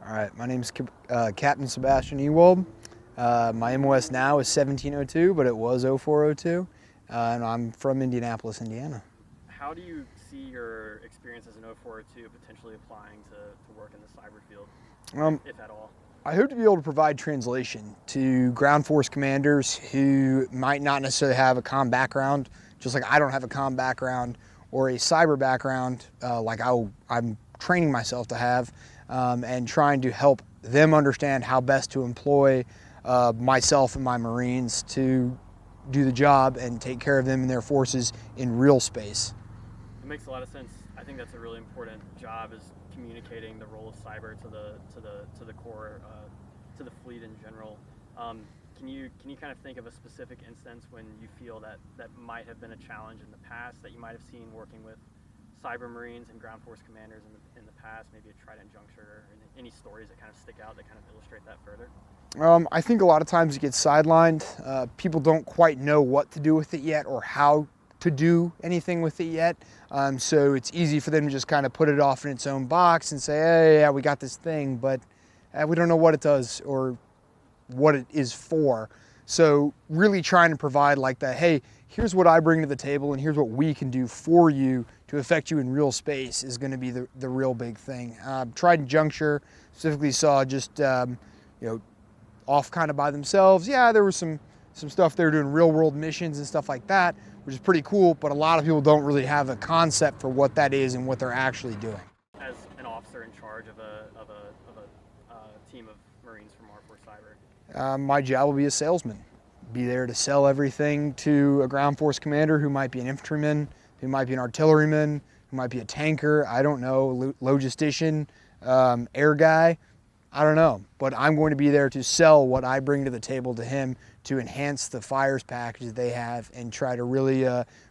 All right, my name is Captain Sebastian Ewald. My MOS now is 1702, but it was 0402, and I'm from Indianapolis, Indiana. How do you see your experience as an 0402 potentially applying to work in the cyber field, if at all? I hope to be able to provide translation to ground force commanders who might not necessarily have a comm background, just like I don't have a comm background, or a cyber background like I'm training myself to have, and trying to help them understand how best to employ myself and my Marines to do the job and take care of them and their forces in real space. It makes a lot of sense. I think that's a really important job, is communicating the role of cyber to the core, to the fleet in general. Can you kind of think of a specific instance when you feel that might have been a challenge in the past that you might have seen working with cyber Marines and ground force commanders in the past, maybe a Trident juncture, or any stories that kind of stick out that kind of illustrate that further? I think a lot of times it gets sidelined. People don't quite know what to do with it yet or how to do anything with it yet. So it's easy for them to just kind of put it off in its own box and say, hey, yeah, we got this thing, but we don't know what it does or what it is for. So really trying to provide like that, hey, here's what I bring to the table and here's what we can do for you to affect you in real space is going to be the real big thing. Trident juncture specifically saw just, off kind of by themselves. Yeah, there was some stuff they were doing real world missions and stuff like that, which is pretty cool, but a lot of people don't really have a concept for what that is and what they're actually doing. As an officer in charge of a team of Marines from R4 Cyber? My job will be a salesman. Be there to sell everything to a ground force commander who might be an infantryman, who might be an artilleryman, who might be a tanker, I don't know, logistician, air guy. I don't know, but I'm going to be there to sell what I bring to the table to him to enhance the fires package they have and try to really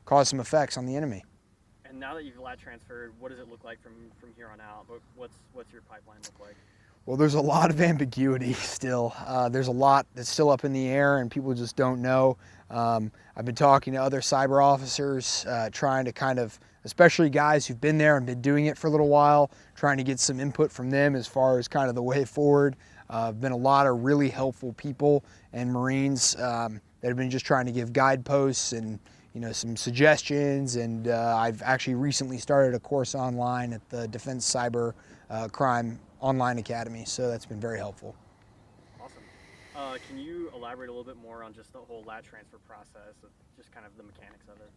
cause some effects on the enemy. And now that you've lat transferred, what does it look like from here on out? What's your pipeline look like? Well, there's a lot of ambiguity still. There's a lot that's still up in the air and people just don't know. I've been talking to other cyber officers, trying to kind of, especially guys who've been there and been doing it for a little while, trying to get some input from them as far as kind of the way forward. Been a lot of really helpful people and Marines that have been just trying to give guideposts and some suggestions. And I've actually recently started a course online at the Defense Cyber Crime Online Academy, so that's been very helpful. Awesome. Can you elaborate a little bit more on just the whole lat transfer process, just kind of the mechanics of it?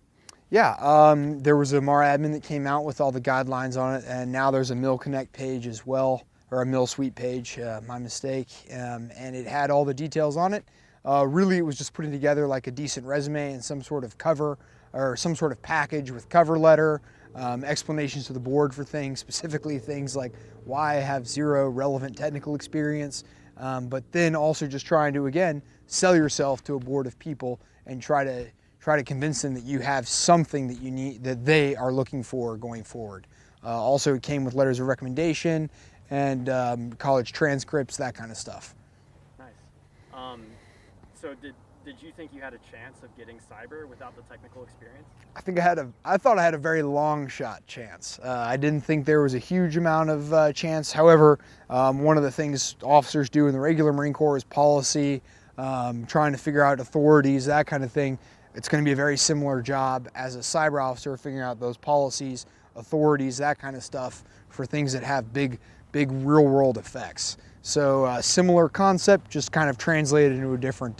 Yeah, there was a MAR admin that came out with all the guidelines on it, and now there's a Mill Connect page as well, or a Mill Suite page, my mistake, and it had all the details on it. Really, it was just putting together like a decent resume and some sort of cover or some sort of package with cover letter, explanations to the board for things, specifically things like why I have zero relevant technical experience, but then also just trying to, again, sell yourself to a board of people and try to convince them that you have something that you need, that they are looking for going forward. Also, it came with letters of recommendation and college transcripts, that kind of stuff. Nice. So did you think you had a chance of getting cyber without the technical experience? I thought I had a very long shot chance. I didn't think there was a huge amount of chance. However, one of the things officers do in the regular Marine Corps is policy, trying to figure out authorities, that kind of thing. It's going to be a very similar job as a cyber officer, figuring out those policies, authorities, that kind of stuff for things that have big real world effects. So similar concept, just kind of translated into a different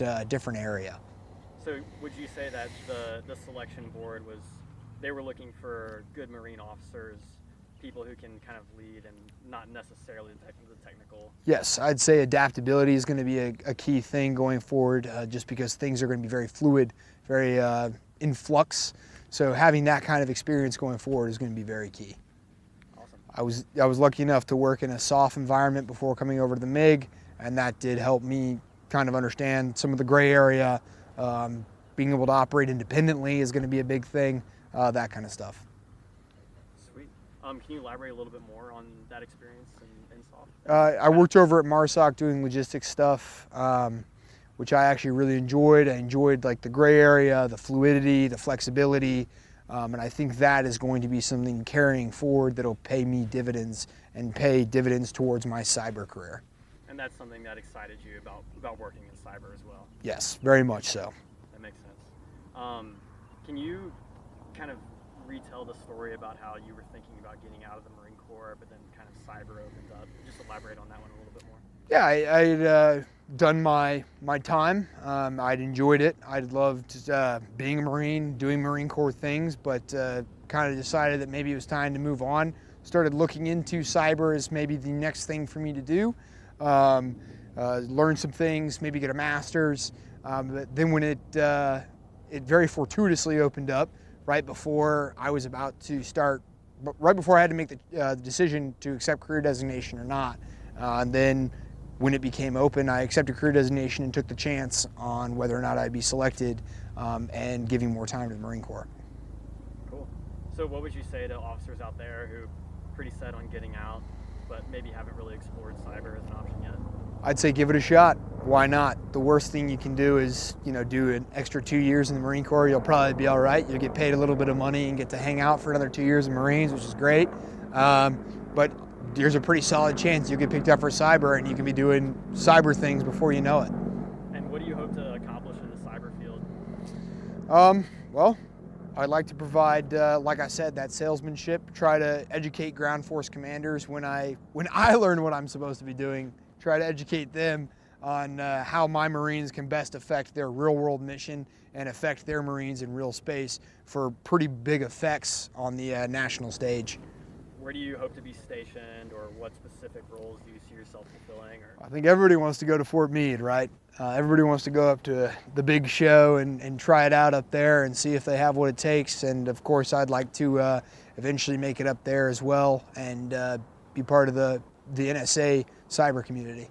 area. So would you say that the selection board they were looking for good Marine officers, people who can kind of lead and not necessarily the technical? Yes, I'd say adaptability is going to be a key thing going forward, just because things are going to be very fluid, very in flux. So having that kind of experience going forward is going to be very key. Awesome. I was lucky enough to work in a SOF environment before coming over to the MiG, and that did help me kind of understand some of the gray area. Being able to operate independently is going to be a big thing, that kind of stuff. Sweet. Can you elaborate a little bit more on that experience in SOF? I worked over at MARSOC doing logistics stuff, which I actually really enjoyed. I enjoyed like the gray area, the fluidity, the flexibility, and I think that is going to be something carrying forward that'll pay me dividends and pay dividends towards my cyber career. And that's something that excited you about working in cyber as well? Yes, very much so. That makes sense. Can you kind of retell the story about how you were thinking about getting out of the Marine Corps, but then kind of cyber opened up? Just elaborate on that one a little bit more. Yeah, I'd done my time. I'd enjoyed it. I'd loved being a Marine, doing Marine Corps things, but kind of decided that maybe it was time to move on. Started looking into cyber as maybe the next thing for me to do. Learn some things, maybe get a master's. But then when it very fortuitously opened up right before I was about to start, right before I had to make the decision to accept career designation or not. And then when it became open, I accepted career designation and took the chance on whether or not I'd be selected and giving more time to the Marine Corps. Cool. So what would you say to officers out there who are pretty set on getting out, but maybe haven't really explored cyber as an option yet? I'd say give it a shot. Why not? The worst thing you can do is, do an extra 2 years in the Marine Corps. You'll probably be all right. You'll get paid a little bit of money and get to hang out for another 2 years in Marines, which is great. But there's a pretty solid chance you'll get picked up for cyber and you can be doing cyber things before you know it. And what do you hope to accomplish in the cyber field? Well, I'd like to provide, like I said, that salesmanship, try to educate ground force commanders when I learn what I'm supposed to be doing, try to educate them on how my Marines can best affect their real world mission and affect their Marines in real space for pretty big effects on the national stage. Where do you hope to be stationed, or what specific roles do you see yourself fulfilling? Or? I think everybody wants to go to Fort Meade, right? Everybody wants to go up to the big show and try it out up there and see if they have what it takes. And of course, I'd like to eventually make it up there as well and be part of the NSA cyber community.